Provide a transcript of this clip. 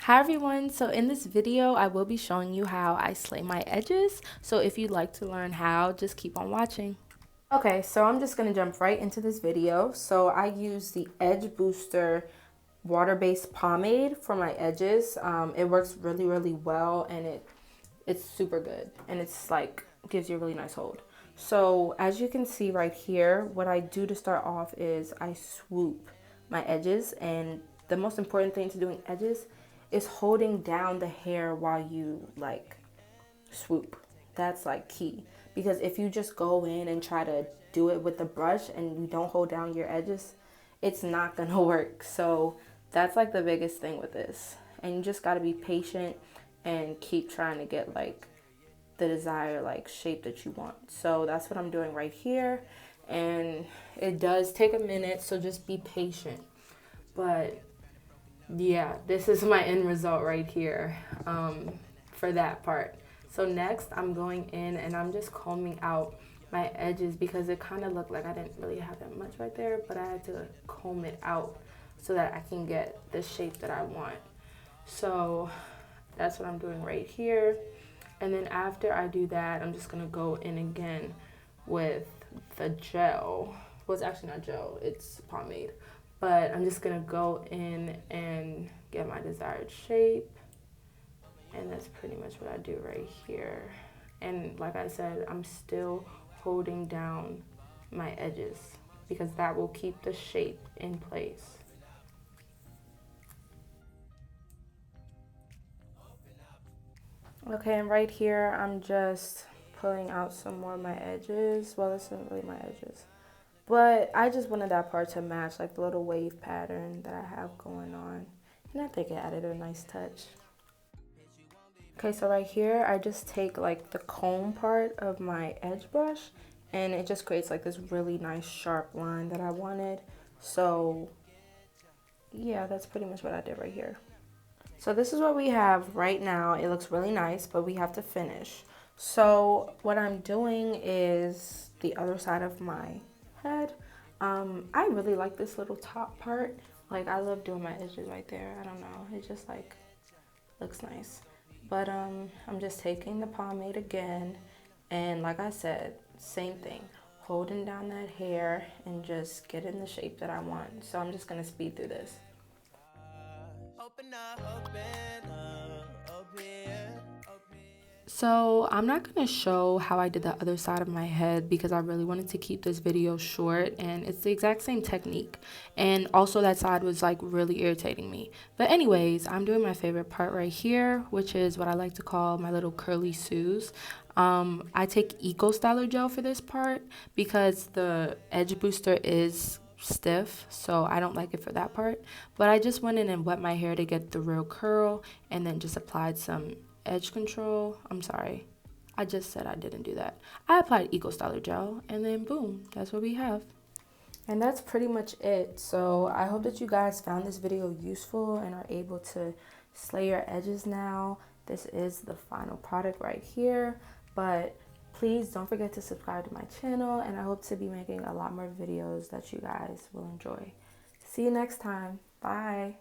Hi everyone, so in this video I will be showing you how I slay my edges. So if you'd like to learn how, just keep on watching. Okay, so I'm just going to jump right into this video. So I use the Edge Booster water-based pomade for my edges. It works really well, and it's super good, and it's like gives you a really nice hold. So as you can see right here, what I do to start off is I swoop my edges, and the most important thing to doing edges is holding down the hair while you like swoop. That's like key, because if you just go in and try to do it with the brush and you don't hold down your edges, it's not gonna work. So that's like the biggest thing with this, and you just got to be patient and keep trying to get like the desired like shape that you want. So that's what I'm doing right here, and it does take a minute, so just be patient. But yeah, this is my end result right here for that part. So next I'm going in and I'm just combing out my edges, because it kind of looked like I didn't really have that much right there, but I had to comb it out so that I can get the shape that I want. So that's what I'm doing right here. And then after I do that, I'm just gonna go in again with the gel. Well, it's actually not gel, it's pomade. But I'm just gonna go in and get my desired shape. And that's pretty much what I do right here. And like I said, I'm still holding down my edges, because that will keep the shape in place. Okay, and right here, I'm just pulling out some more of my edges. Well, this isn't really my edges, but I just wanted that part to match like the little wave pattern that I have going on. And I think it added a nice touch. Okay, so right here, I just take like the comb part of my edge brush, and it just creates like this really nice sharp line that I wanted. So yeah, that's pretty much what I did right here. So this is what we have right now. It looks really nice, but we have to finish. So what I'm doing is the other side of my head. I really like this little top part. Like, I love doing my edges right there. I don't know, it just like looks nice. But I'm just taking the pomade again, and like I said, same thing, holding down that hair and just getting the shape that I want. So I'm just gonna speed through this. Open up, O.P.E.N. So I'm not going to show how I did the other side of my head, because I really wanted to keep this video short, and it's the exact same technique. And also that side was like really irritating me. But anyways, I'm doing my favorite part right here, which is what I like to call my little curly Sues. I take Styler gel for this part, because the edge booster is stiff, so I don't like it for that part. But I just went in and wet my hair to get the real curl, and then just applied some edge control. I'm sorry, I just said I didn't do that. I applied Styler gel, and then boom, that's what we have. And that's pretty much it. So I hope that you guys found this video useful and are able to slay your edges now. This is the final product right here, but please don't forget to subscribe to my channel, and I hope to be making a lot more videos that you guys will enjoy. See you next time. Bye.